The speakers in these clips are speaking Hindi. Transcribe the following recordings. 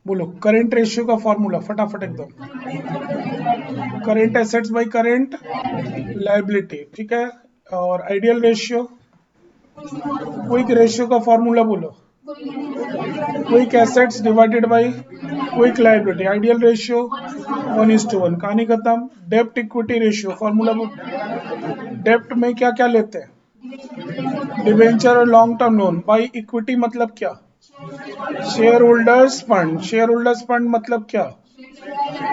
बोलो करंट रेशियो का फॉर्मूला फटाफट एकदम। Current assets by current liability, ठीक है। और आइडियल रेशियो, क्विक रेशियो का फॉर्मूला बोलो। Quick assets divided by quick liability, ideal ratio 1:1। कहानी खत्म। डेप्ट इक्विटी रेशियो फॉर्मूला बोलो। डेप्ट में क्या क्या लेते हैं? डिवेंचर और long term loan. By equity मतलब क्या? Share holders fund. Share holders fund मतलब क्या?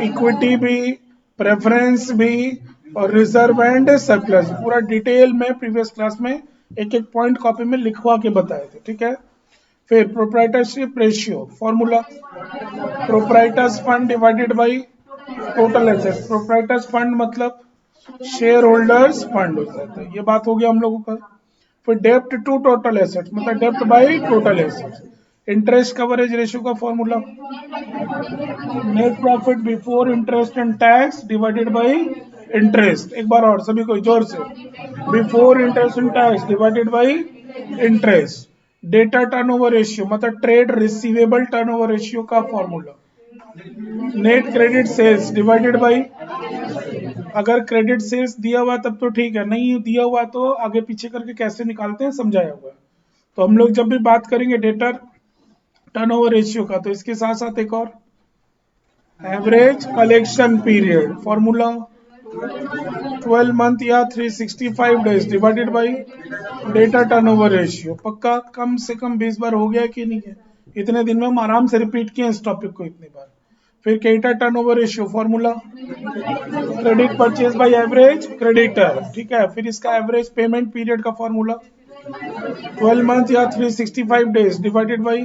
इक्विटी भी, प्रेफरेंस भी, और रिजर्व एंड सरप्लस। पूरा डिटेल में प्रीवियस क्लास में एक एक पॉइंट कॉपी में लिखवा के बताए थे, ठीक है। फिर proprietorship ratio formula, proprietors fund divided by total assets. Proprietors fund मतलब शेयर होल्डर्स फंड हो जाता है। ये बात हो गया हम लोगों का। फिर डेप्ट टू टोटल एसेट्स मतलब डेप्ट by total assets. Interest coverage ratio का formula, net profit before interest and tax divided by interest. एक बार और सभी को जोर से, before interest and tax divided by interest. Debtor turnover ratio मतलब ट्रेड रिसीवेबल टर्नओवर रेशियो का formula, net credit sales divided by, अगर क्रेडिट सेल्स दिया हुआ तब तो ठीक है, नहीं दिया हुआ तो आगे पीछे करके कैसे निकालते हैं समझाया हुआ है। तो हम लोग जब भी बात करेंगे डेटा टर्नओवर रेशियो का, तो इसके साथ साथ एक और average collection period formula, 12 month या 365 days divided by debtor turnover ratio. पक्का कम से कम 20 बार हो गया कि नहीं है? इतने दिन में हम आराम से रिपीट किए इस टॉपिक को इतनी बार। फिर debtor turnover ratio formula, credit purchase by average creditor, ठीक है। फिर इसका एवरेज पेमेंट पीरियड का फॉर्मूला 12 मंथ या 365 days divided by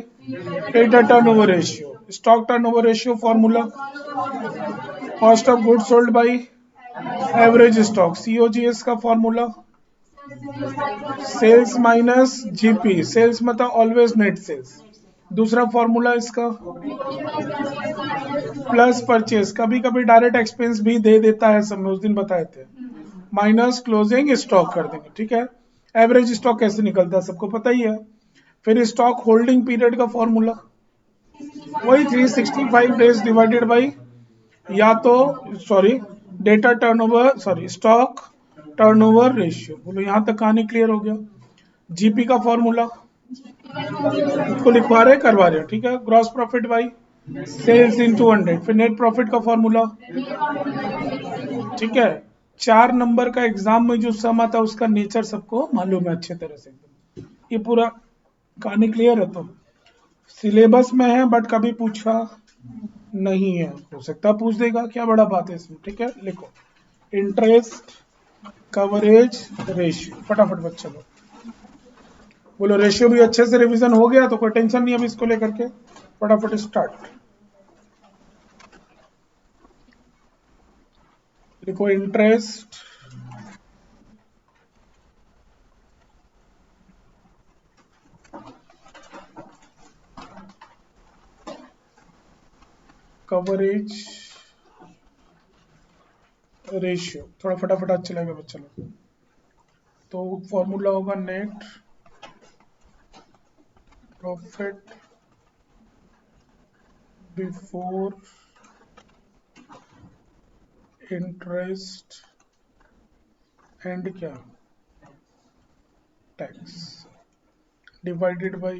debtor turnover ratio. Stock turnover ratio formula, cost of goods sold by average stock. COGS का formula sales minus GP, sales मतलब ऑलवेज नेट सेल्स। दूसरा फॉर्मूला इसका प्लस परचेज, कभी कभी डायरेक्ट एक्सपेंस भी दे देता है, सब में उस दिन बताए थे, माइनस क्लोजिंग स्टॉक कर देंगे, ठीक है। एवरेज स्टॉक कैसे निकलता है सबको पता ही है। फिर स्टॉक होल्डिंग पीरियड का फॉर्मूला वही 365 डेज डिवाइडेड बाई, या तो sorry data turnover sorry stock turnover ratio. बोलो यहां तक कहानी क्लियर हो गया। जीपी का फॉर्मूला इसको लिखवा रहे करवा रहे, ठीक है। ग्रॉस प्रॉफिट बाई सेल्स इन 200। फिर नेट प्रॉफिट का फॉर्मूला, ठीक है। 4 नंबर का एग्जाम में जो सम आता है उसका नेचर सबको मालूम है अच्छे तरह से एकदम। ये पूरा कहानी क्लियर है। तो सिलेबस में है बट कभी पूछा नहीं है, हो सकता पूछ देगा, क्या बड़ा बात है इसमें, ठीक है। लिखो इंटरेस्ट कवरेज रेशियो फटाफट बच्चे लोग बोलो। रेशियो भी अच्छे से रिवीजन हो गया तो कोई टेंशन नहीं अभी इसको लेकर के, फटाफट स्टार्ट। लिखो इंटरेस्ट कवरेज रेशियो, थोड़ा फटाफट आज चलेगा बच्चा लोग। तो फॉर्मूला होगा net profit before interest and क्या tax divided by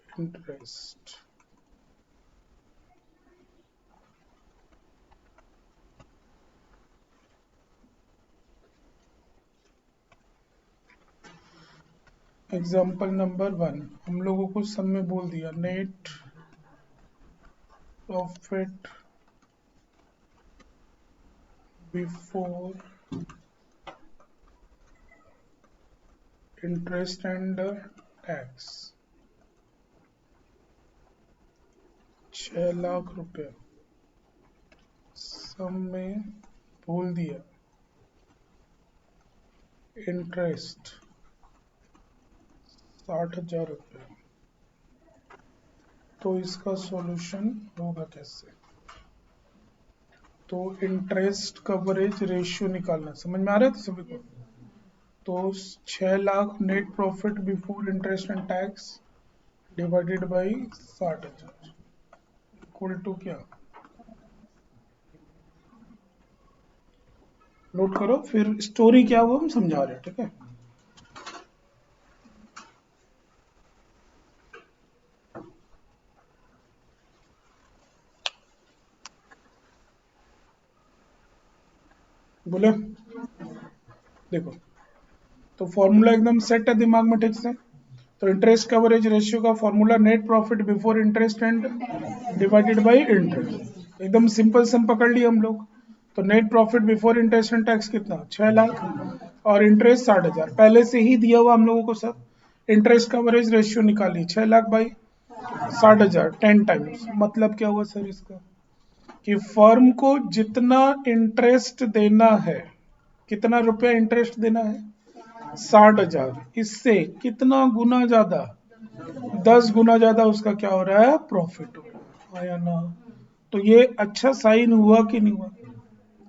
interest. Example number 1 हम लोगों को सब में बोल दिया net profit before interest and tax 6 lakh रुपए। सब में बोल दिया इंटरेस्ट 60,000 रुपये। तो इसका सॉल्यूशन होगा कैसे? तो इंटरेस्ट कवरेज रेशियो निकालना समझ में आ रहा है सभी को? तो 6 lakh net profit before interest and tax divided by 60,000 equal to क्या? नोट करो, फिर स्टोरी क्या हुआ हम समझा रहे हैं, ठीक है। बोले देखो, तो फॉर्मूला एकदम सेट है दिमाग में ठीक से। तो इंटरेस्ट कवरेज रेशियो का formula net profit before interest and divided by interest. एकदम सिंपल सम पकड़ लिए हम लोग। तो net profit before interest and tax कितना? 6 लाख और इंटरेस्ट 60,000 पहले से ही दिया हुआ हम लोगों को सब। इंटरेस्ट कवरेज रेशियो निकाली 6 लाख बाई 60,000 10 टाइम्स। मतलब क्या हुआ सर इसका कि फर्म को जितना इंटरेस्ट देना है, कितना रुपया इंटरेस्ट देना है? 60,000। इससे कितना गुना ज्यादा? 10 गुना ज्यादा उसका क्या हो रहा है? प्रॉफिट हो रहा है। आया ना? तो ये अच्छा साइन हुआ कि नहीं हुआ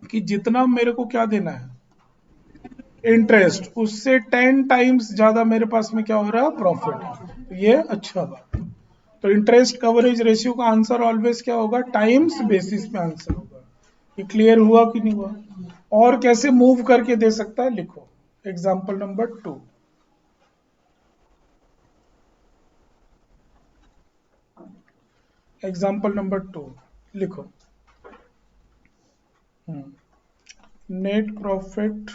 कि जितना मेरे को क्या देना है? इंटरेस्ट, उससे 10 टाइम्स ज्यादा मेरे पास में क्या हो रहा है? प्रॉफिट। ये अच्छा बात। तो इंटरेस्ट कवरेज रेशियो का आंसर ऑलवेज क्या होगा? टाइम्स बेसिस पे आंसर होगा। ये क्लियर हुआ कि नहीं हुआ? और कैसे मूव करके दे सकता है, लिखो एग्जाम्पल नंबर 2। एग्जाम्पल नंबर 2 लिखो। Net profit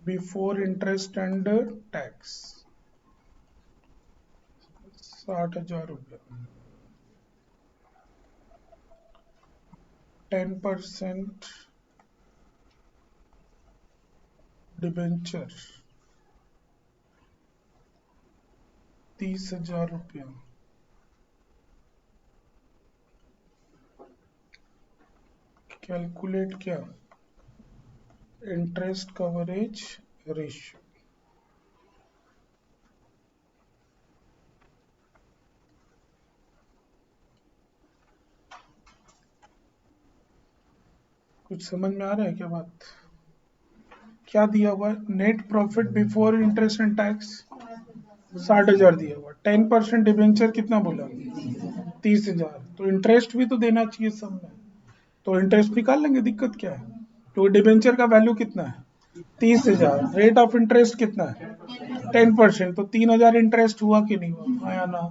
before interest and tax 60,000 रुपया। 10% डिबेंचर 30,000 रुपया। कैलकुलेट क्या? Interest coverage ratio. कुछ समझ में आ रहा है क्या बात? क्या दिया हुआ है? Net profit before interest and tax 60,000 दिया हुआ। 10% डिबेंचर कितना बोला? 30,000। तो इंटरेस्ट भी तो देना चाहिए सब में। तो इंटरेस्ट निकाल लेंगे, दिक्कत क्या है? तो डिबेंचर का वैल्यू कितना है? 30,000। रेट ऑफ इंटरेस्ट कितना है? 10%। तो 3,000 इंटरेस्ट हुआ कि नहीं हुआ? आया ना?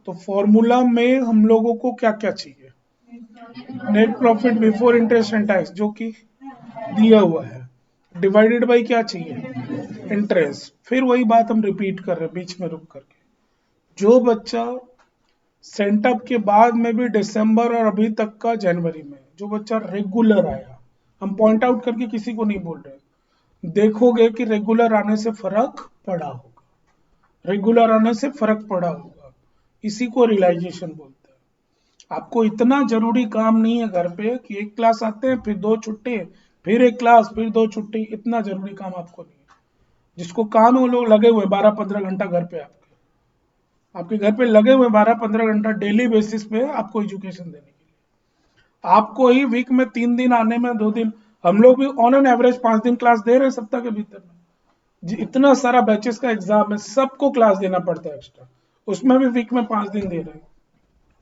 तो फॉर्मूला में हम लोगों को क्या क्या चाहिए? Net profit before interest and tax जो कि दिया हुआ है, डिवाइडेड बाई क्या चाहिए? इंटरेस्ट। फिर वही बात हम रिपीट कर रहे हैं बीच में रुक करके। जो बच्चा सेंटअप के बाद में भी दिसंबर और अभी तक का जनवरी में जो बच्चा रेगुलर आया, हम पॉइंट आउट करके किसी को नहीं बोल रहे, देखोगे कि रेगुलर आने से फर्क पड़ा होगा। रेगुलर आने से फर्क पड़ा होगा, इसी को रियलाइजेशन बोलते हैं। आपको इतना जरूरी काम नहीं है घर पे कि एक क्लास आते हैं फिर 2 छुट्टी, फिर एक क्लास फिर 2 छुट्टी। इतना जरूरी काम आपको नहीं है। जिसको काम है वो लोग लगे हुए 12-15 घंटा घर पे, आपके घर पे लगे हुए 12-15 घंटा डेली बेसिस पे आपको एजुकेशन देने के लिए। आपको ही वीक में 3 दिन आने में 2 दिन, हम लोग भी ऑन एन एवरेज 5 दिन क्लास दे रहे हैं सप्ताह के भीतर में। इतना सारा बैचेस का एग्जाम है, सबको क्लास देना पड़ता है एक्स्ट्रा। उसमें भी वीक में 5 दिन दे रहे हैं,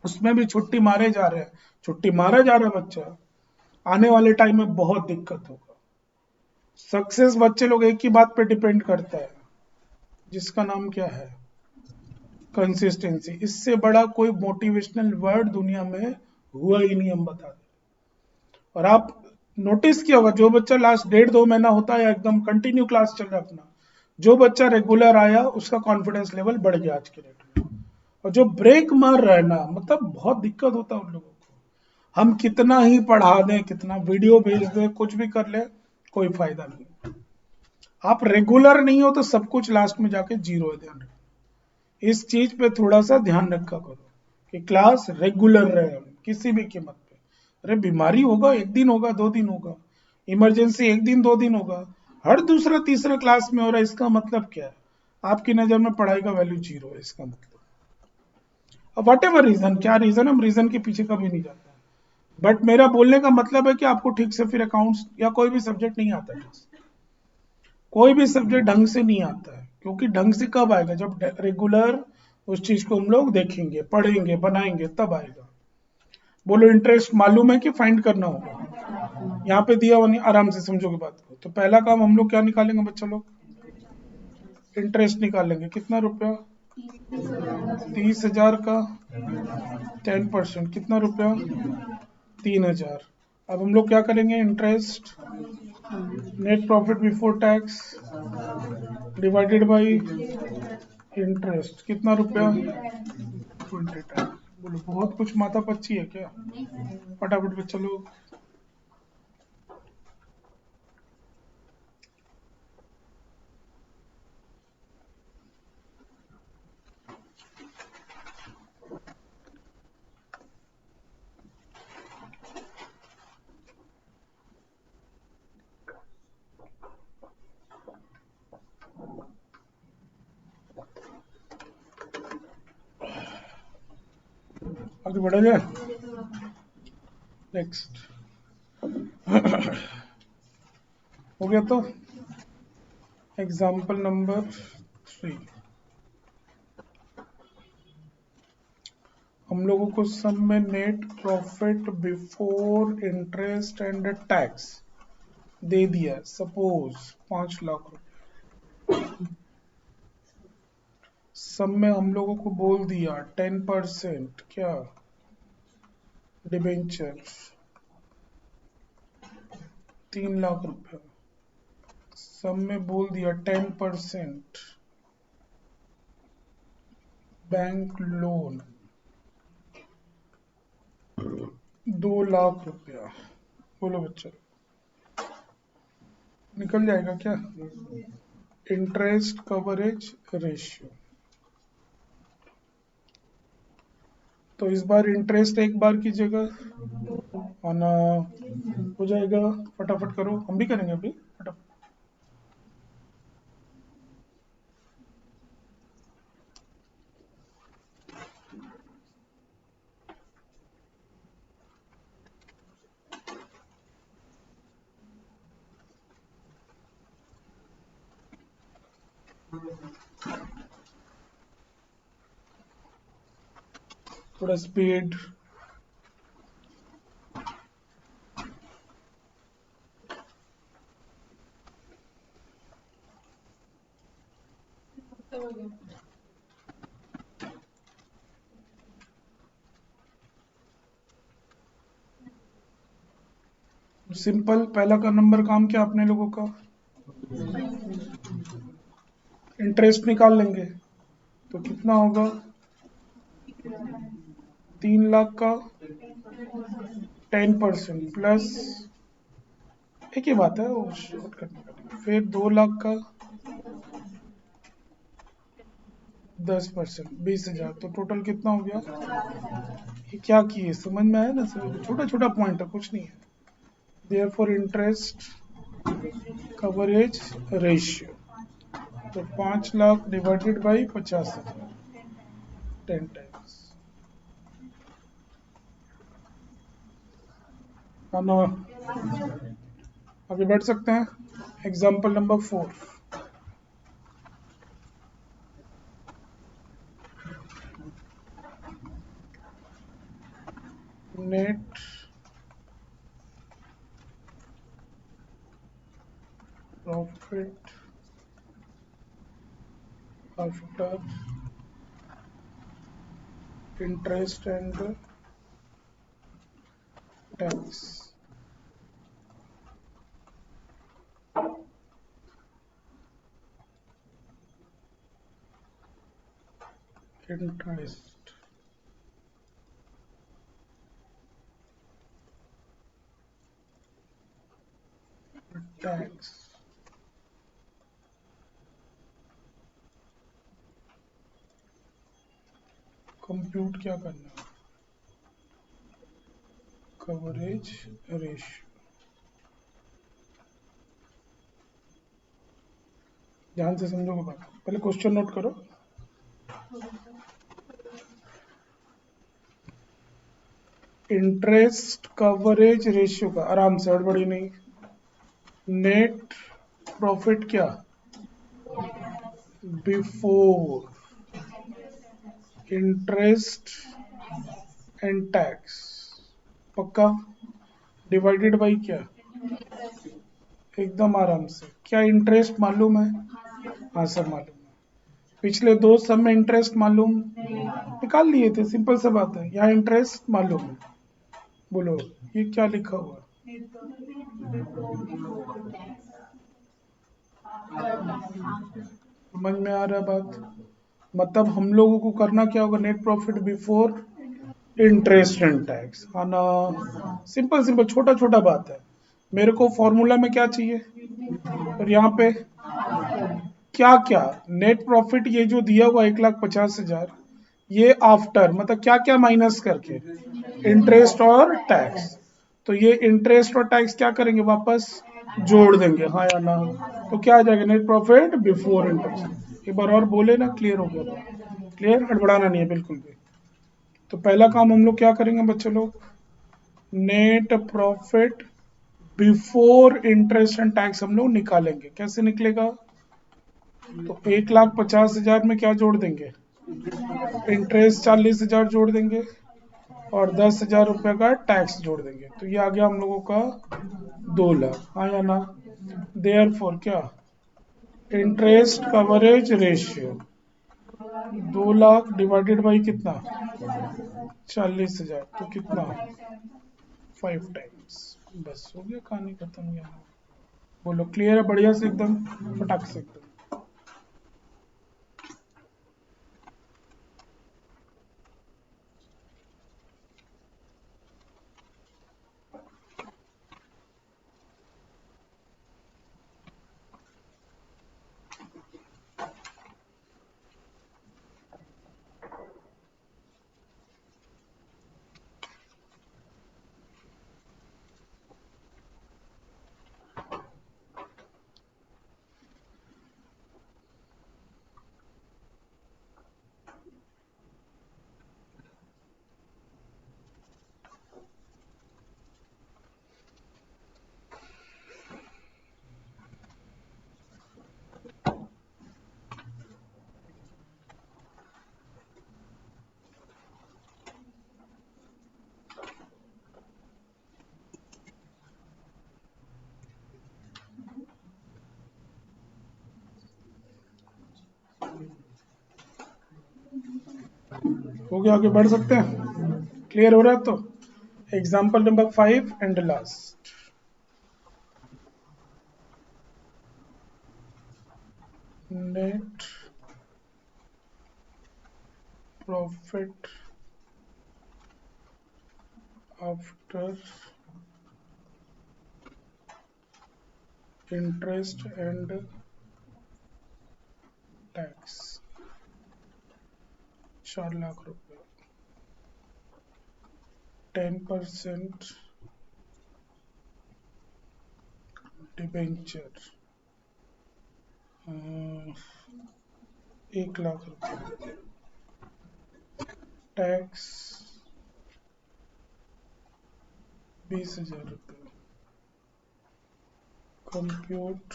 उसमें भी छुट्टी मारे जा रहे हैं। छुट्टी मारा जा रहा है बच्चा, आने वाले टाइम में बहुत दिक्कत होगा। सक्सेस बच्चे लोग एक ही बात पे डिपेंड करता है, जिसका नाम क्या है? कंसिस्टेंसी। इससे बड़ा कोई मोटिवेशनल वर्ड दुनिया में हुआ ही नहीं, हम बता दें। और आप नोटिस किया होगा, जो बच्चा लास्ट 1.5-2 महीना होता है एकदम कंटिन्यू क्लास चल रहा है अपना, जो बच्चा रेगुलर आया उसका कॉन्फिडेंस लेवल बढ़ गया आज के डेट में। और जो ब्रेक मार रहा है ना, मतलब बहुत दिक्कत होता है उन लोगों को। हम कितना ही पढ़ा दें, कितना वीडियो भेज दें, कुछ भी कर ले, कोई फायदा नहीं। आप रेगुलर नहीं हो तो सब कुछ लास्ट में जाके जीरो है। ध्यान रखो, इस चीज पे थोड़ा सा ध्यान रखा करो कि क्लास रेगुलर रहे हम किसी भी कीमत पे। अरे बीमारी होगा, 1 दिन होगा, 2 दिन होगा, इमरजेंसी 1 दिन 2 दिन होगा, हर दूसरा तीसरा क्लास में हो रहा है, इसका मतलब क्या है? आपकी नजर में पढ़ाई का वैल्यू जीरो है, इसका मतलब। अब वट एवर रीजन, क्या रीजन, हम रीजन के पीछे कभी नहीं जाते हैं। बट मेरा बोलने का मतलब है कि आपको ठीक से फिर अकाउंट्स या कोई भी सब्जेक्ट नहीं आता ठीक से। कोई भी सब्जेक्ट ढंग से नहीं आता है, क्योंकि ढंग से कब आएगा? जब रेगुलर उस चीज को हम लोग देखेंगे, पढ़ेंगे, बनाएंगे, तब आएगा। बोलो इंटरेस्ट मालूम है कि फाइंड करना होगा? यहाँ पे दिया हुआ नहीं, आराम से समझोगे बात को। तो पहला काम हम लोग क्या निकालेंगे बच्चा लोग? इंटरेस्ट निकालेंगे। कितना रुपया? 30,000 का 10% कितना रुपया? 3,000। अब हम लोग क्या करेंगे? Interest net profit before tax divided by interest कितना रुपया? 20 टाइम। बोलो बहुत कुछ माथा पच्ची है क्या? फटाफट पे चलो। आगे बढ़ा जाए। नेक्स्ट हो गया तो एग्जाम्पल नंबर 3। हम लोगों को सम में net profit before interest and tax दे दिया। सपोज 5 लाख रुपए। सम में हम लोगों को बोल दिया 10% क्या? डिबेंचर 3 लाख रुपए। सम में बोल दिया 10% बैंक लोन 2 लाख रुपया। बोलो बच्चा निकल जाएगा क्या? Interest coverage ratio. तो इस बार इंटरेस्ट एक बार की जगह आना हो जाएगा। फटाफट करो, हम भी करेंगे अभी फटाफट। थोड़ा स्पीड। सिंपल पहला का नंबर काम क्या अपने लोगों का? इंटरेस्ट निकाल लेंगे तो कितना होगा? 3 लाख का 10% प्लस एक ही बात है वो शॉर्ट करने का। फिर 2 लाख का 10% 20,000। तो टोटल कितना हो गया? ये क्या किए समझ में आया ना? सब छोटा छोटा पॉइंट है, कुछ नहीं है। Therefore interest coverage ratio. तो 5 लाख डिवाइडेड बाई 50,000 10 टाइम्स हम आगे बढ़ सकते हैं। Example number 4। Net profit after interest and tax interest tax compute क्या करना है? Coverage ratio. ध्यान से समझोगे बात। पहले क्वेश्चन नोट करो। इंटरेस्ट कवरेज रेशियो का आराम से, हड़बड़ी नहीं। नेट प्रॉफिट क्या? बिफोर इंटरेस्ट एंड टैक्स, पक्का, डिवाइडेड बाई क्या, एकदम आराम से। क्या इंटरेस्ट मालूम है? हाँ सर मालूम है। पिछले दो सब में इंटरेस्ट मालूम, निकाल लिए थे, सिंपल सा बात है। यहाँ इंटरेस्ट मालूम है। बोलो ये क्या लिखा हुआ, समझ में आ रहा है बात? मतलब हम लोगों को करना क्या होगा, net profit before interest and tax, है ना? सिंपल सिंपल छोटा छोटा बात है। मेरे को फॉर्मूला में क्या चाहिए, और यहाँ पे क्या क्या, नेट प्रॉफिट ये जो दिया हुआ 1,50,000, ये आफ्टर मतलब क्या क्या माइनस करके, इंटरेस्ट और टैक्स। तो ये इंटरेस्ट और टैक्स क्या करेंगे, वापस जोड़ देंगे, हाँ या ना? तो क्या आ जाएगा, नेट प्रॉफिट बिफोर इंटरेस्ट। एक बार और बोले ना, क्लियर हो गया? क्लियर, हड़बड़ाना नहीं है बिल्कुल भी। तो पहला काम हम लोग क्या करेंगे बच्चे लोग, net profit before interest and tax हम लोग निकालेंगे। कैसे निकलेगा, तो 1,50,000 में क्या जोड़ देंगे, इंटरेस्ट 40,000 जोड़ देंगे, और 10,000 रुपये का टैक्स जोड़ देंगे। तो ये आ गया हम लोगों का 2 लाख, हाँ या ना? देयर फॉर क्या, interest coverage ratio 2 lakh divided by कितना, 40,000, तो कितना, 5 टाइम्स। बस हो गया, कहानी खत्म। यहाँ बोलो क्लियर है, बढ़िया से एकदम, फटाक से एकदम। हो गया, आगे बढ़ सकते हैं? क्लियर हो रहा है? तो example number 5 and last, net profit after interest and tax 4 lakh रुपए, 10% डिबेंचर, 1 लाख रुपए, टैक्स 20,000 रुपये, कंप्यूट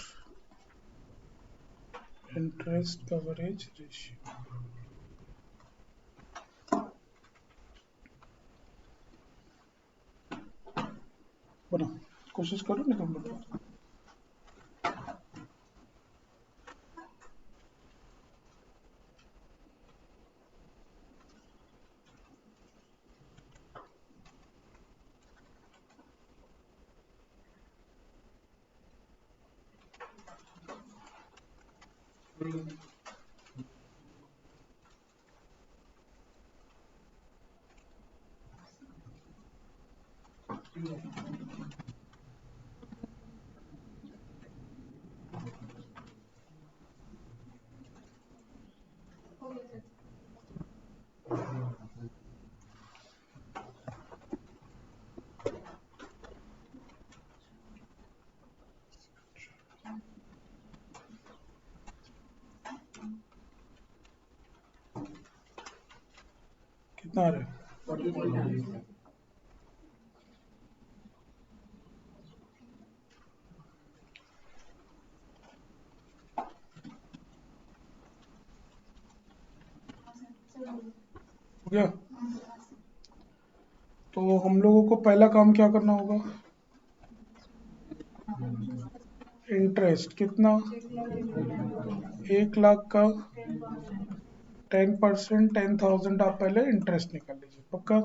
इंटरेस्ट कवरेज रेशियो। बना, कोशिश करो निकल बताओ। कितना आ रहा है? गया। तो हम लोगों को पहला काम क्या करना होगा, इंटरेस्ट कितना, 1 लाख का 10%, 10,000 आप पहले इंटरेस्ट निकाल लीजिए, पक्का।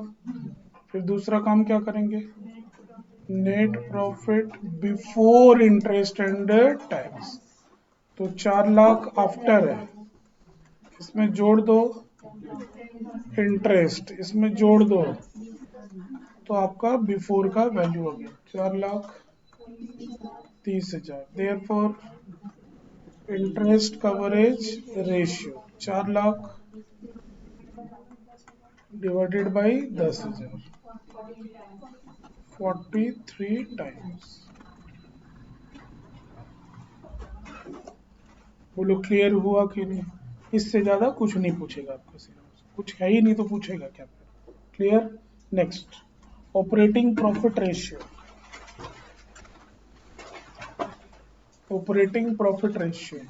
फिर दूसरा काम क्या करेंगे, net profit before interest and tax. तो 4 लाख आफ्टर है, इसमें जोड़ दो इंटरेस्ट, इसमें जोड़ दो, तो आपका बिफोर का वैल्यू हो गया 4,30,000। Therefore interest coverage ratio 4 lakh divided by 10,000, 43 times. बोलो क्लियर हुआ कि नहीं। इससे ज्यादा कुछ नहीं पूछेगा आपका सिलेबस, कुछ है ही नहीं तो पूछेगा क्या। Clear. Next, operating profit ratio. Operating profit ratio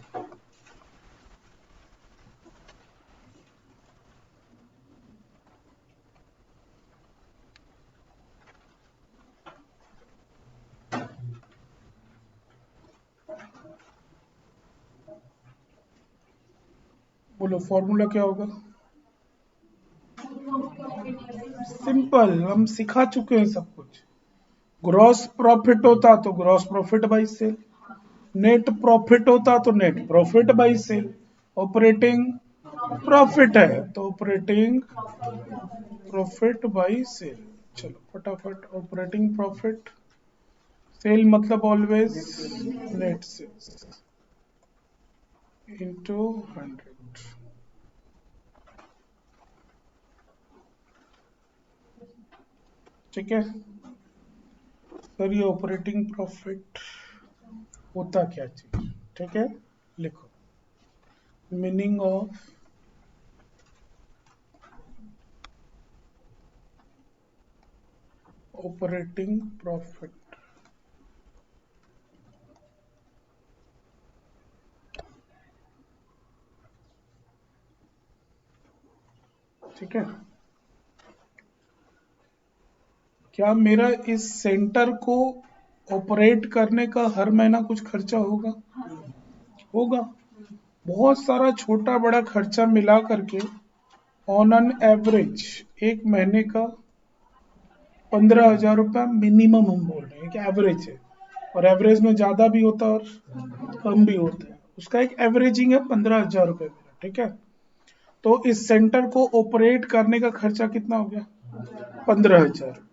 बोलो फॉर्मूला क्या होगा। सिंपल, हम सिखा चुके हैं सब कुछ। ग्रॉस प्रॉफिट होता तो gross profit by sale, net profit होता तो net profit by sale. Operating profit है तो ऑपरेटिंग प्रॉफिट बाई सेल। चलो फटाफट, ऑपरेटिंग प्रॉफिट, सेल मतलब ऑलवेज नेट सेल्स इंटू 100। ठीक है सर, ये ऑपरेटिंग प्रॉफिट होता क्या चीज, ठीक है लिखो, मीनिंग ऑफ ऑपरेटिंग प्रॉफिट। ठीक है, क्या मेरा इस सेंटर को ऑपरेट करने का हर महीना कुछ खर्चा होगा, होगा। बहुत सारा छोटा बड़ा खर्चा मिला करके ऑन एन एवरेज एक महीने का 15,000 रुपया मिनिमम हम बोल रहे हैं कि एवरेज है, और एवरेज में ज्यादा भी होता है और कम भी होता है, उसका एक एवरेजिंग है 15,000 रुपये मेरा। ठीक है, तो इस सेंटर को ऑपरेट करने का खर्चा कितना हो गया, 15,000 रुपये।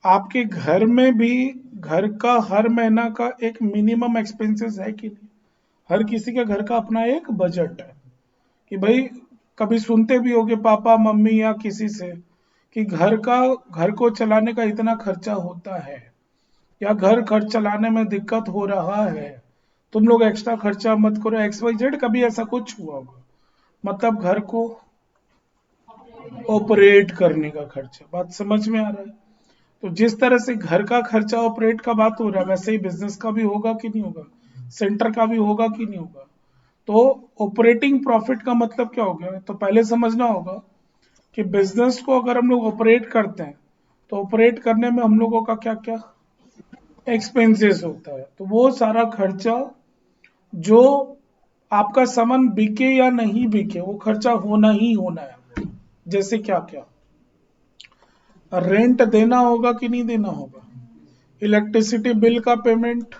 आपके घर में भी घर का हर महीना का एक मिनिमम एक्सपेंसेस है कि नहीं। हर किसी के घर का अपना एक बजट है कि भाई, कभी सुनते भी होगे पापा मम्मी या किसी से कि घर को चलाने का इतना खर्चा होता है, या घर खर्च चलाने में दिक्कत हो रहा है, तुम लोग एक्स्ट्रा खर्चा मत करो, XYZ। कभी ऐसा कुछ हुआ होगा, मतलब घर को ऑपरेट करने का खर्चा। बात समझ में आ रहा है। तो जिस तरह से घर का खर्चा ऑपरेट का बात हो रहा है, वैसे ही बिजनेस का भी होगा कि नहीं होगा, सेंटर का भी होगा कि नहीं होगा। तो ऑपरेटिंग प्रॉफिट का मतलब क्या हो गया, तो पहले समझना होगा कि बिजनेस को अगर हम लोग ऑपरेट करते हैं तो ऑपरेट करने में हम लोगों का क्या क्या एक्सपेंसेस होता है। तो वो सारा खर्चा जो आपका सामान बिके या नहीं बिके, वो खर्चा होना ही होना है। जैसे क्या क्या, रेंट देना होगा कि नहीं देना होगा, इलेक्ट्रिसिटी बिल का पेमेंट,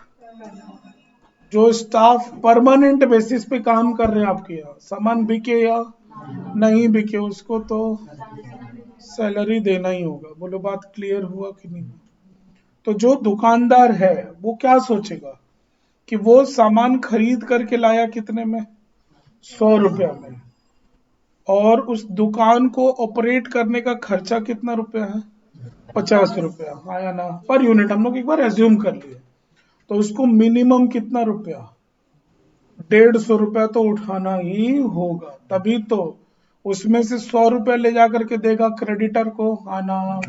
जो स्टाफ परमानेंट बेसिस पे काम कर रहे हैं आपके यहाँ, सामान बिके या नहीं बिके उसको तो सैलरी देना ही होगा। बोलो बात क्लियर हुआ कि नहीं। तो जो दुकानदार है वो क्या सोचेगा कि वो सामान खरीद करके लाया कितने में, 100 रुपया में, और उस दुकान को ऑपरेट करने का खर्चा कितना रुपया है, 50 रुपया। आया ना पर यूनिट, हम लोग एक बार एज्यूम कर लिए। तो उसको मिनिमम कितना रुपया, 150 रुपया तो उठाना ही होगा, तभी तो उसमें से 100 रुपया ले जा करके देगा क्रेडिटर को आना,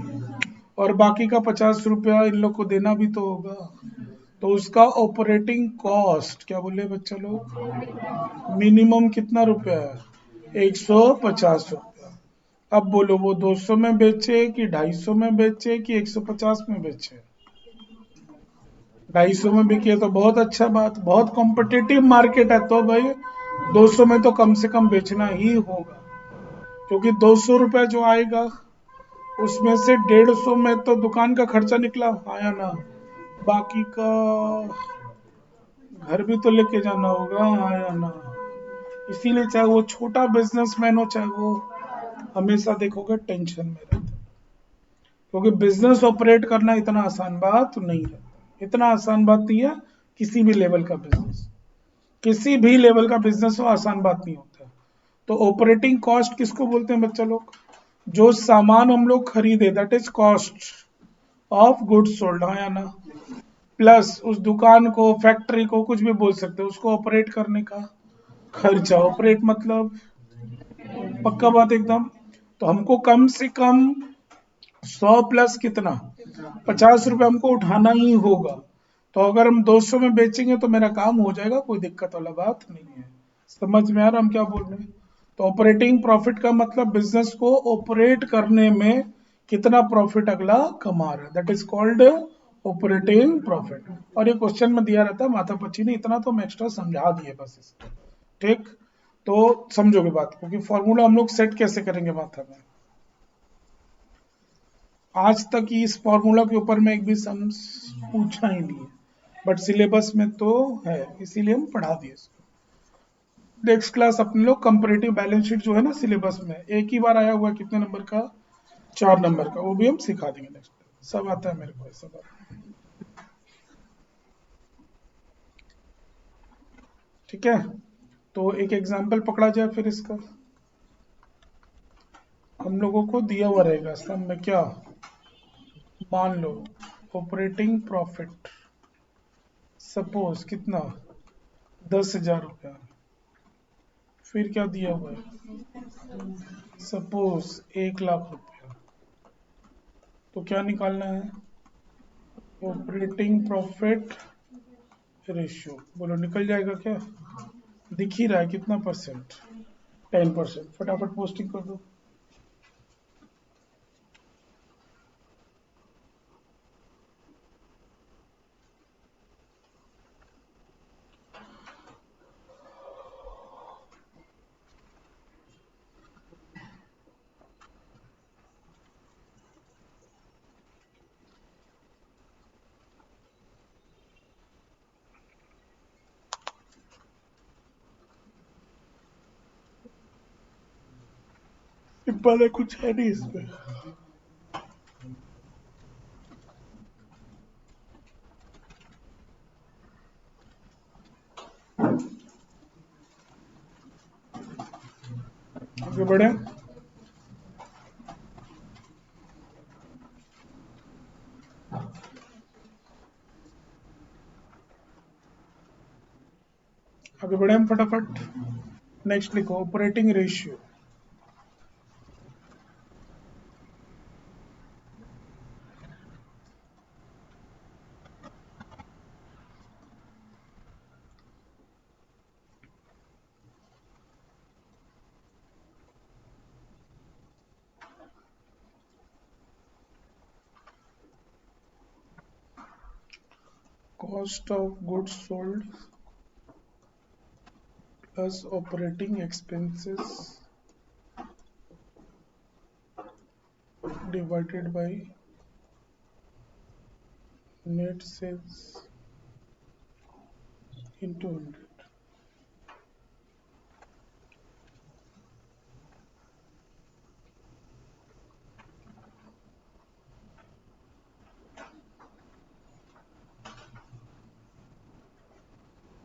और बाकी का 50 रुपया इन लोग को देना भी तो होगा। तो उसका ऑपरेटिंग कॉस्ट क्या बोले बच्चा लोग, मिनिमम कितना रुपया है, 150 रुपया। अब बोलो वो 200 में बेचे कि 250 में बेचे कि 150 में बेचे? 250 में बिके तो बहुत अच्छा बात, बहुत कॉम्पिटिटिव मार्केट है तो भाई 200 में तो कम से कम बेचना ही होगा, क्योंकि 200 रुपये जो आएगा उसमें से 150 में तो दुकान का खर्चा निकला, आया ना, बाकी का घर भी तो लेके जाना होगा, आया ना। इसीलिए चाहे वो छोटा बिजनेसमैन हो चाहे वो, हमेशा देखोगे टेंशन में रहता है, क्योंकि बिजनेस ऑपरेट करना इतना आसान बात नहीं है, इतना आसान बात नहीं है। किसी भी लेवल का बिजनेस, किसी भी लेवल का बिजनेस हो आसान बात नहीं होता। तो ऑपरेटिंग कॉस्ट किसको बोलते हैं बच्चा लोग? जो सामान हम लोग खरीदे, that is cost of goods sold, हाँ या ना। प्लस उस दुकान को, फैक्ट्री को, कुछ भी बोल सकते हो, उसको ऑपरेट करने का खर्चा। ऑपरेट मतलब पक्का बात एकदम। तो हमको कम से कम 100 प्लस कितना, 50 रुपये हमको उठाना ही होगा। तो अगर हम 200 में बेचेंगे तो मेरा काम हो जाएगा, कोई दिक्कत वाला बात नहीं है। समझ में आ रहा हम क्या बोल रहे हैं? तो ऑपरेटिंग प्रॉफिट का मतलब बिजनेस को ऑपरेट करने में कितना प्रॉफिट अगला कमा रहा है, that is called operating profit. और ये क्वेश्चन में दिया रहता है, माथा पच्ची नहीं, इतना तो मैं एक्स्ट्रा समझा दिए बस इसको। ठीक, तो समझोगे बात को कि फॉर्मूला हम लोग सेट कैसे करेंगे माथा में। आज तक इस फॉर्मूला के ऊपर में एक भी सम पूछा ही नहीं है, बट सिलेबस में तो है, इसीलिए हम पढ़ा दिए इसको। नेक्स्ट क्लास अपने लोग कंपैरेटिव बैलेंस शीट जो है ना सिलेबस में एक ही बार आया हुआ है, कितने नंबर का, 4 नंबर का, वो भी हम सिखा देंगे नेक्स्ट। सब आता है मेरे को ऐसा बात। ठीक है, तो एक एग्जाम्पल पकड़ा जाए फिर इसका। हम लोगों को दिया हुआ रहेगा सम में क्या, मान लो ऑपरेटिंग प्रॉफिट सपोज कितना, 10,000 रुपया। फिर क्या दिया हुआ है, सपोज 1 लाख रुपया। तो क्या निकालना है, ऑपरेटिंग प्रॉफिट रेशियो। बोलो निकल जाएगा क्या? दिख ही रहा है कितना परसेंट, 10%। फटाफट पोस्टिंग कर दो। सिंपल है, कुछ है नहीं इसमें। आगे बढ़े, आगे बढ़े हम फटाफट। नेक्स्ट लिखो operating ratio. Cost of goods sold plus operating expenses divided by net sales into 100।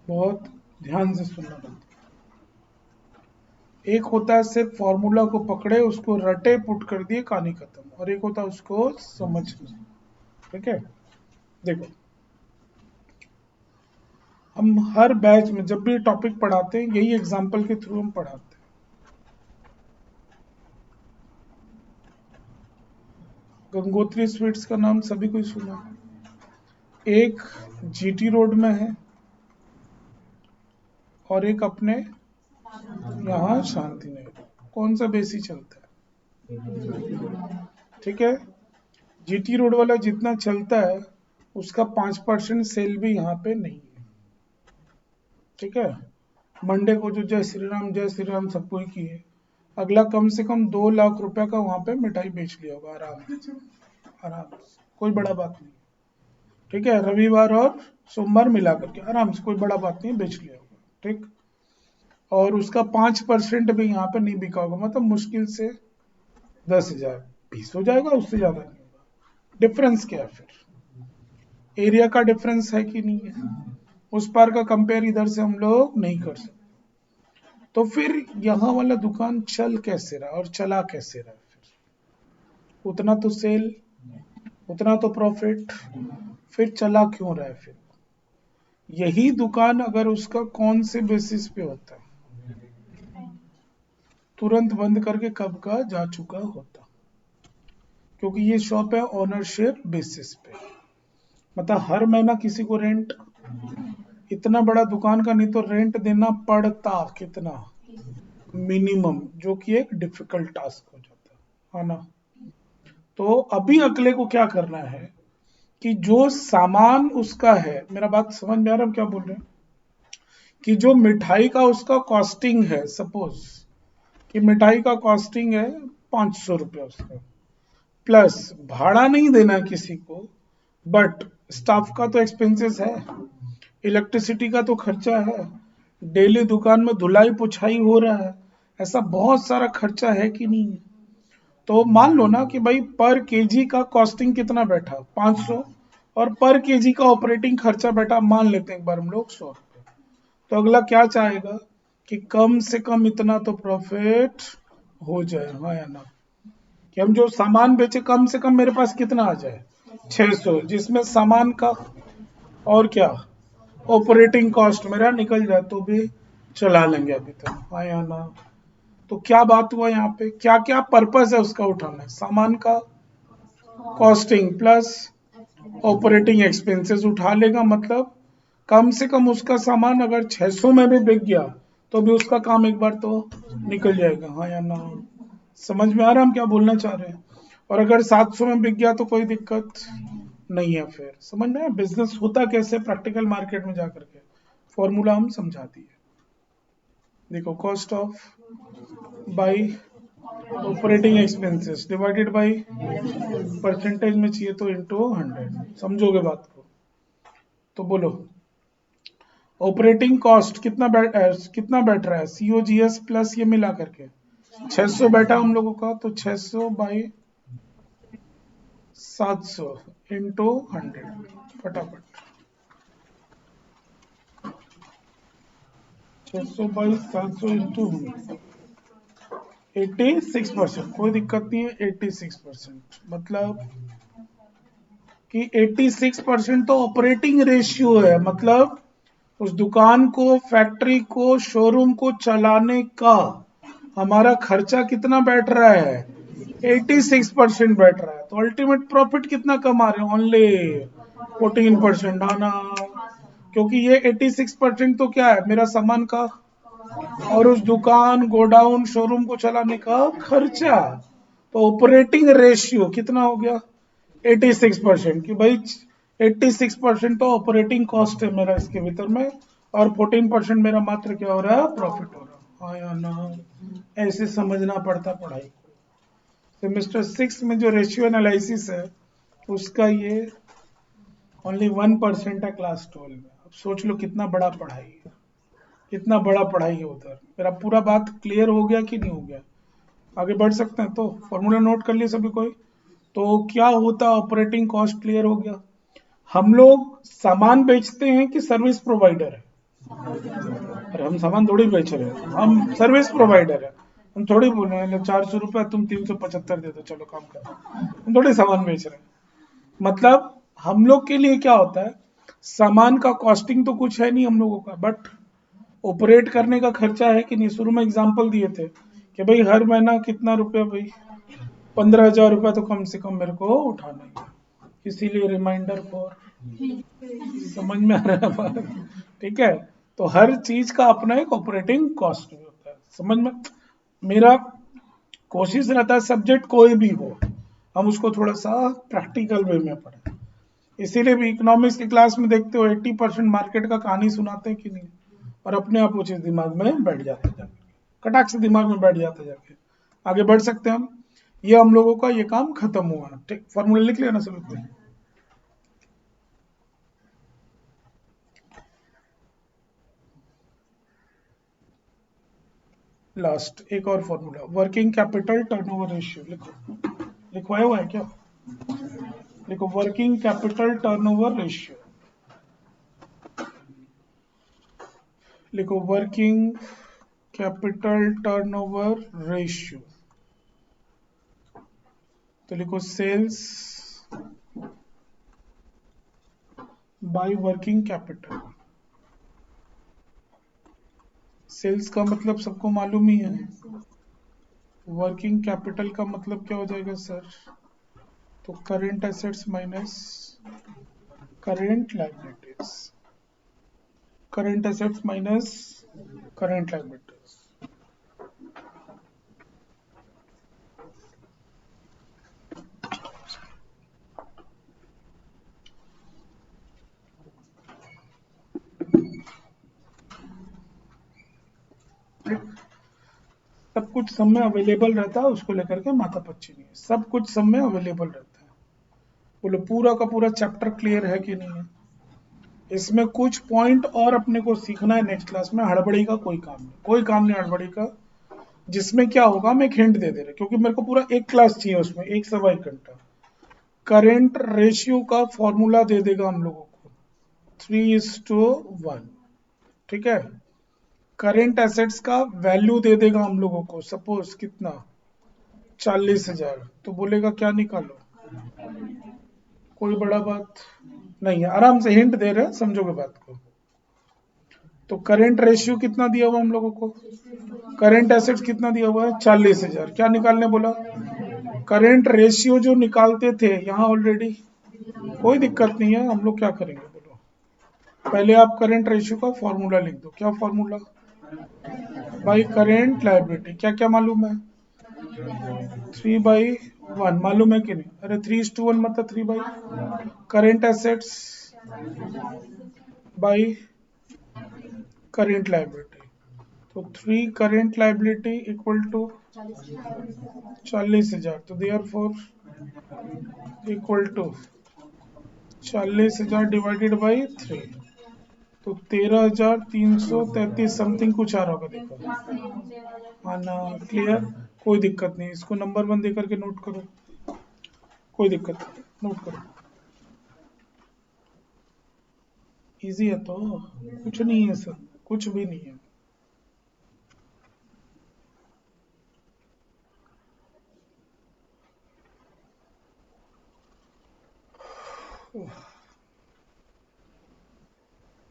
बहुत ध्यान से सुनना पड़ता है। एक होता है सिर्फ फॉर्मूला को पकड़े उसको रटे पुट कर दिए कहानी खत्म, और एक होता है उसको समझ। ठीक है, देखो हम हर बैच में जब भी टॉपिक पढ़ाते हैं यही एग्जाम्पल के थ्रू हम पढ़ाते हैं। गंगोत्री स्वीट्स का नाम सभी कोई सुना, एक जीटी रोड में है और एक अपने यहाँ शांति नगर। कौन सा बेसी चलता है? ठीक है। जीटी रोड वाला जितना चलता है उसका 5% सेल भी यहाँ पे नहीं है। ठीक है। मंडे को जो जय श्री राम सबको ही की है, अगला कम से कम 2 लाख रुपए का वहां पे मिठाई बेच लिया होगा आराम से, आराम से, कोई बड़ा बात नहीं। ठीक है, रविवार और सोमवार मिला करके आराम से, कोई बड़ा बात नहीं, बेच लिया होगा। ठीक। और उसका 5% भी यहाँ पे नहीं बिका होगा, मतलब मुश्किल से 10,000 20 हो जाएगा, उससे ज्यादा नहीं होगा। डिफरेंस क्या है फिर? एरिया का डिफरेंस है कि नहीं है? उस पार का कंपेयर इधर से हम लोग नहीं कर सकते। तो फिर यहाँ वाला दुकान चल कैसे रहा और चला कैसे रहा? फिर उतना तो सेल, उतना तो प्रॉफिट, फिर चला क्यों रहा है? फिर यही दुकान अगर उसका कौन से बेसिस पे होता, तुरंत बंद करके कब का जा चुका होता, क्योंकि ये शॉप है ओनरशिप बेसिस पे। मतलब हर महीना किसी को रेंट, इतना बड़ा दुकान का नहीं तो रेंट देना पड़ता कितना, मिनिमम, जो कि एक डिफिकल्ट टास्क हो जाता है ना। तो अभी अगले को क्या करना है कि जो सामान उसका है, मेरा बात समझ में आ रहा है हम क्या बोल रहे हैं, कि जो मिठाई का उसका कॉस्टिंग है, सपोज कि मिठाई का कॉस्टिंग है 500 रुपया उसका, प्लस भाड़ा नहीं देना किसी को, बट स्टाफ का तो एक्सपेंसेस है, इलेक्ट्रिसिटी का तो खर्चा है, डेली दुकान में धुलाई पुछाई हो रहा है, ऐसा बहुत सारा खर्चा है कि नहीं है? तो मान लो ना कि भाई पर केजी का कॉस्टिंग कितना बैठा 500, और पर केजी का ऑपरेटिंग खर्चा बैठा मान लेते हैं एक बार हम लोग 100 रुपये। तो अगला क्या चाहेगा कि कम से कम इतना तो प्रॉफिट हो जाए, हाँ या ना, कि हम जो सामान बेचे कम से कम मेरे पास कितना आ जाए 600, जिसमें सामान का और क्या ऑपरेटिंग कॉस्ट मेरा निकल जाए तो भी चला लेंगे अभी तक, हाँ या ना। तो क्या बात हुआ यहाँ पे, क्या क्या पर्पस है उसका उठाना है, सामान का कॉस्टिंग प्लस ऑपरेटिंग एक्सपेंसेस उठा लेगा, मतलब कम से कम उसका सामान अगर 600 में भी बिक गया तो भी उसका काम एक बार तो निकल जाएगा, हाँ या ना। समझ में आ रहा है हम क्या बोलना चाह रहे हैं? और अगर 700 में बिक गया तो कोई दिक्कत नहीं है। फिर समझ में आया बिजनेस होता कैसे प्रैक्टिकल मार्केट में जाकर के, फॉर्मूला हम समझा दिए। देखो, cost of by operating expenses divided by percentage में चाहिए तो इंटू 100, समझोगे बात को? तो बोलो, ऑपरेटिंग कॉस्ट कितना बैठ रहा है, सीओजीएस प्लस ये मिला करके 600 बैठा हम लोगों का, तो 600 बाई 700 इंटू 100, फटाफट 600 बाई 700 इंटू 86%, कोई दिक्कत नहीं है। 86% मतलब कि 86% तो ऑपरेटिंग रेशियो है, मतलब उस दुकान को, फैक्ट्री को, शोरूम को चलाने का हमारा खर्चा कितना बैठ रहा है, 86% बैठ रहा है। तो अल्टीमेट प्रॉफिट कितना कमा रहे हैं, ओनली 14%, आना, क्योंकि ये 86% तो क्या है, मेरा सामान का और उस दुकान, गोडाउन, शोरूम को चलाने का खर्चा। तो ऑपरेटिंग रेशियो कितना हो गया, 86%, कि भाई 86% तो ऑपरेटिंग कॉस्ट है मेरा इसके भीतर में, और 14% मेरा मात्र क्या हो रहा है, प्रॉफिट हो रहा है, हाँ या ना। ऐसे समझना पड़ता पढ़ाई को। सेमेस्टर 6 में जो रेशियो एनालिसिस है उसका ये ओनली 1% है क्लास 12 में। अब सोच लो कितना बड़ा पढ़ाई है, कितना बड़ा पढ़ाई है उधर। मेरा पूरा बात क्लियर हो गया कि नहीं हो गया? आगे बढ़ सकते हैं? तो फॉर्मूला नोट कर लिए सभी कोई? तो क्या होता, ऑपरेटिंग कॉस्ट क्लियर हो गया। हम लोग सामान बेचते हैं कि सर्विस प्रोवाइडर है? अरे हम सामान थोड़ी बेच रहे हैं, हम सर्विस प्रोवाइडर है। हम थोड़ी बोल रहे हैं 400 रुपया तुम 375 दे दो चलो काम करो, हम थोड़ी सामान बेच रहे हैं। मतलब हम लोग के लिए क्या होता है, सामान का कॉस्टिंग तो कुछ है नहीं हम लोगों का, बट ऑपरेट करने का खर्चा है कि नहीं। शुरू में एग्जांपल दिए थे कि भाई हर महीना कितना रुपया, भाई 15,000 रुपया तो कम से कम मेरे को उठाना है, इसीलिए रिमाइंडर फॉर, समझ में आ रहा है बात? ठीक है। तो हर चीज का अपना एक ऑपरेटिंग कॉस्ट भी होता है, समझ में? मेरा कोशिश रहता है सब्जेक्ट कोई भी हो हम उसको थोड़ा सा प्रैक्टिकल वे में पढ़ें। इसीलिए भी इकोनॉमिक्स की क्लास में देखते हो 80% मार्केट का कहानी सुनाते हैं कि नहीं, और अपने आप वो चीज दिमाग में बैठ जाते हैं, कटाक से दिमाग में बैठ जाते जाके आगे बढ़ सकते हैं हम। ये हम लोगों का ये काम खत्म हुआ। ठीक, फॉर्मूला लिख लिया ना सभी को। लास्ट एक और formula, working capital turnover ratio. लिखो, लिखवाया हुआ है क्या? लिखो, वर्किंग कैपिटल टर्नओवर रेशियो। लिखो, वर्किंग कैपिटल टर्नओवर रेशियो। तो लिखो sales by working capital. Sales का मतलब सबको मालूम ही है, वर्किंग कैपिटल का मतलब क्या हो जाएगा सर? तो current assets minus current liabilities, current assets minus current liabilities. सब कुछ सब में अवेलेबल रहता है, उसको लेकर के माथा पच्ची नहीं है, सब कुछ सब में अवेलेबल रहता है। बोलो पूरा का पूरा चैप्टर क्लियर है कि नहीं है? इसमें कुछ पॉइंट और अपने को सीखना है नेक्स्ट क्लास में। हड़बड़ी का कोई काम नहीं, कोई काम नहीं हड़बड़ी का। जिसमें क्या होगा मैं एक हिंट दे दे रहा, क्योंकि मेरे को पूरा एक क्लास चाहिए उसमें, एक सवा एक घंटा। करेंट रेशियो का फॉर्मूला दे देगा हम लोगों को 3:1। ठीक है, करेंट एसेट्स का वैल्यू दे देगा हम लोगों को, सपोज कितना, 40,000। तो बोलेगा क्या निकालो, कोई बड़ा बात नहीं है, आराम से हिंट दे रहे हैं, समझोगे बात को। तो करेंट रेशियो कितना दिया हुआ हम लोगों को, करेंट एसेट्स कितना दिया हुआ है, 40,000। क्या निकालने बोला? करेंट रेशियो जो निकालते थे यहाँ ऑलरेडी, कोई दिक्कत नहीं है, हम लोग क्या करेंगे बोलो। पहले आप करेंट रेशियो का फॉर्मूला लिख दो। क्या फॉर्मूला? By current liability. क्या क्या मालूम है? 3/1 मालूम है कि नहीं? अरे 3:1 मतलब 3/, current assets by current liability. तो 3 करेंट लायबिलिटी इक्वल टू 40,000। तो therefore equal to 40,000 divided by 3। तो 13,333 समथिंग कुछ आ रहा होगा, देखो आना क्लियर। कोई दिक्कत नहीं, इसको नंबर 1 देकर के नोट करो, कोई दिक्कत नहीं, नोट करो। इजी है तो, कुछ नहीं है सर, कुछ भी नहीं है।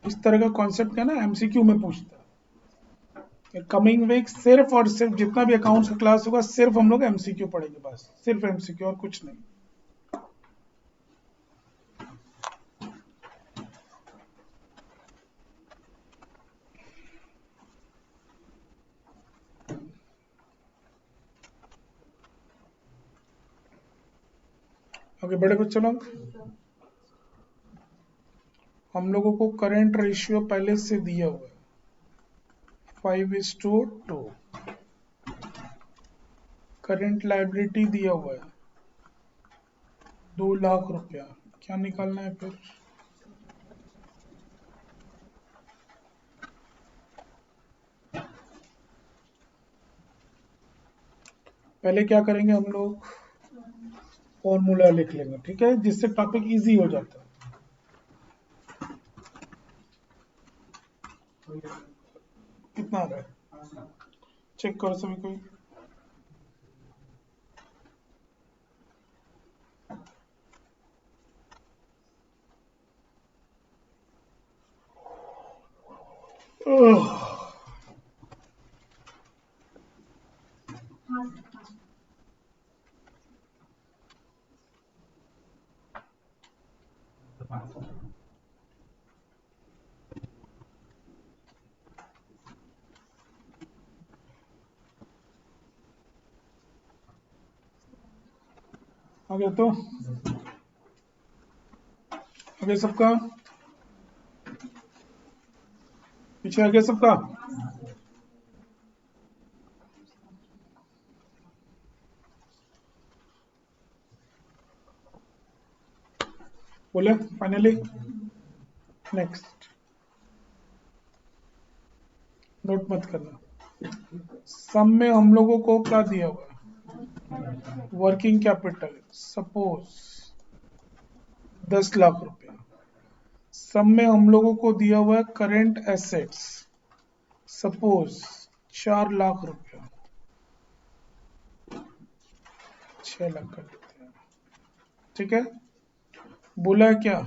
इस तरह का कॉन्सेप्ट है ना, एमसीक्यू में पूछता है। कमिंग वीक सिर्फ और सिर्फ जितना भी अकाउंट्स का क्लास होगा, सिर्फ हम लोग एमसीक्यू पढ़ेंगे, बस सिर्फ एमसीक्यू और कुछ नहीं। ओके बड़े बच्चों लोग, हम लोगों को करंट रेशियो पहले से दिया हुआ है 5:2। करंट लायबिलिटी दिया हुआ है 2 लाख रुपया। क्या निकालना है फिर? पहले क्या करेंगे हम लोग, फॉर्मूला लिख लेंगे, ठीक है, जिससे टॉपिक इजी हो जाता है। कितना आ रहा है चेक करो सभी कोई। आगे तो आगे सबका, पीछे आगे सबका। बोले फाइनली। नेक्स्ट, नोट मत करना। सम में हम लोगों को क्या दिया हुआ है? वर्किंग कैपिटल सपोज 10 लाख रुपया। सम में हम लोगों को दिया हुआ है करेंट एसेट्स सपोज 4 लाख रुपया। 6 लाख कर देते हैं, ठीक है। बोला है क्या?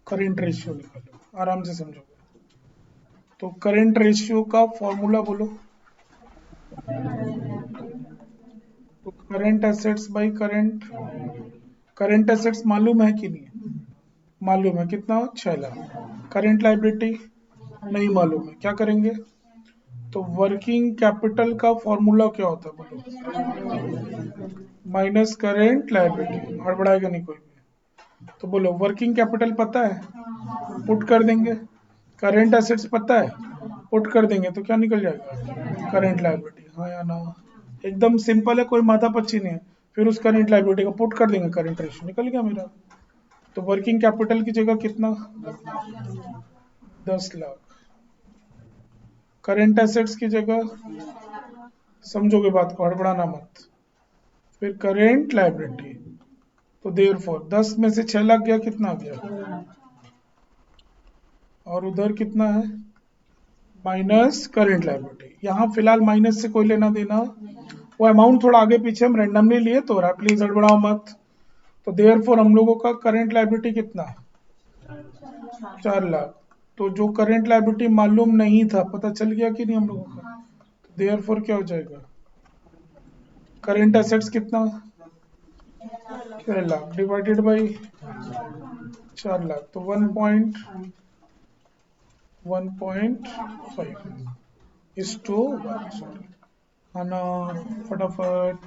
करेंट रेशियो निकालो, आराम से समझोगे। तो करेंट रेशियो का फॉर्मूला बोलो। तो current assets by current, current assets मालूम है कि नहीं है? मालूम है, कितना? 6 लाख। करेंट लाइबिलिटी नहीं मालूम है, क्या करेंगे? तो वर्किंग कैपिटल का फॉर्मूला क्या होता है बोलो? माइनस करेंट लाइबिलिटी, हड़बड़ाएगा नहीं कोई भी। तो बोलो वर्किंग कैपिटल पता है, पुट कर देंगे। करेंट एसेट्स पता है, पुट कर देंगे, तो क्या निकल जाएगा? करेंट लाइबिलिटी, हाँ या ना? एकदम सिंपल है, कोई माथा पच्ची नहीं है। फिर उस करेंट लाइबिलिटी का पुट कर देंगे, करेंट रेशियो निकल गया मेरा। तो वर्किंग कैपिटल की जगह कितना? 10 लाख। करेंट एसेट्स की जगह, समझोगे बात को, हड़बड़ाना मत। फिर करेंट लाइबिलिटी, तो देयर फोर 10 में से 6 लाख गया, कितना आ गया? और उधर कितना है? Minus current liability. यहाँ फिलहाल माइनस से कोई लेना देना, वो अमाउंट थोड़ा आगे पीछे हम रैंडमली लिए तो रहा, प्लीज हड़बड़ाओ मत। तो देयर फोर हम लोगों का करेंट लाइबिलिटी कितना? 4 लाख। तो जो करेंट लाइबिलिटी मालूम नहीं था, पता चल गया कि नहीं हम लोगों का? तो देयर फोर क्या हो जाएगा? करेंट एसेट्स कितना? 6 लाख डिवाइडेड बाई 4 लाख, तो 1.5 इज टू 1। सॉरी, आना फटाफट।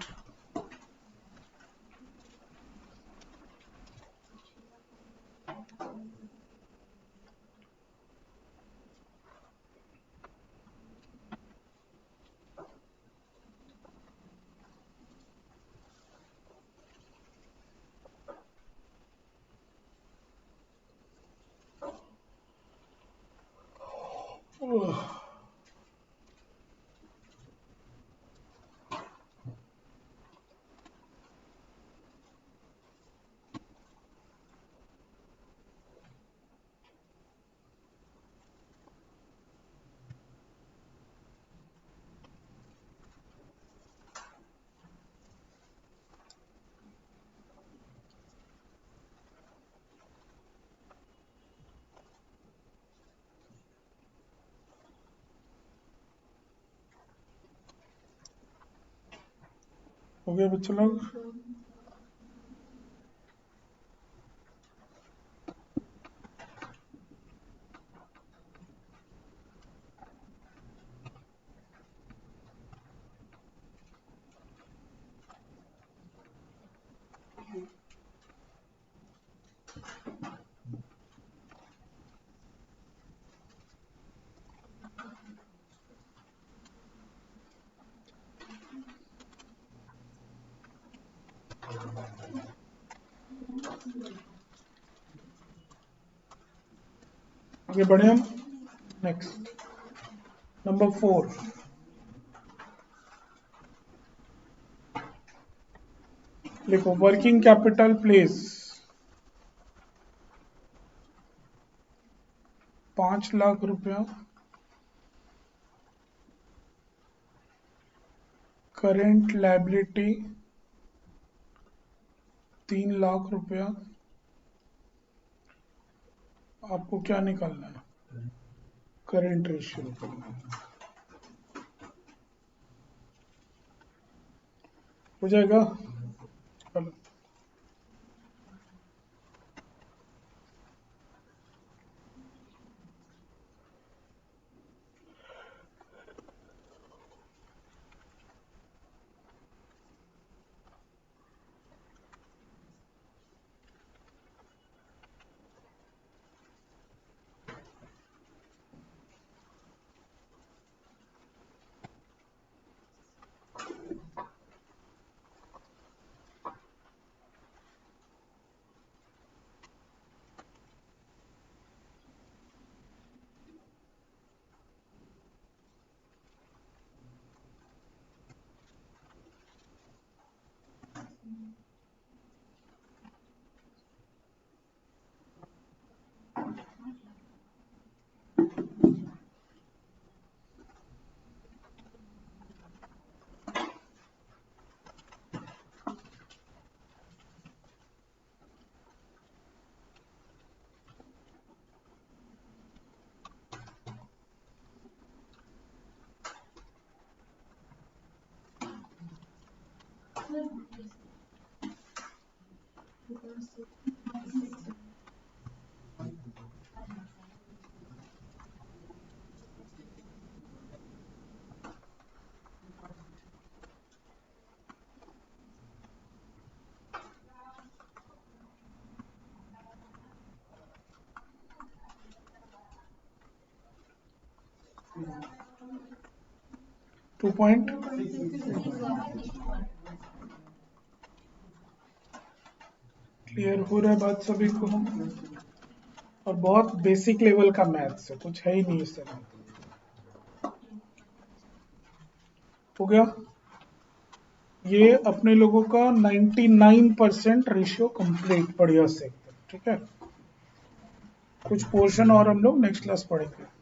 हो गया बच्चों लोग? आगे बढ़े हम। Next, number 4। लिखो वर्किंग कैपिटल प्लीज। 5 लाख रुपया करेंट लाइबिलिटी 3 लाख रुपया। आपको क्या निकालना है? करेंट रेशियो निकालना है। हो जाएगा? चलो, 2 पॉइंट क्लियर हो रहा है बात सभी को? और बहुत बेसिक लेवल का मैथ्स है, कुछ है ही नहीं इससे। हो गया। ये अपने लोगों का 99% रेशियो कंप्लीट बढ़िया से, ठीक है। कुछ पोर्शन और हम लोग नेक्स्ट क्लास पढ़ेंगे।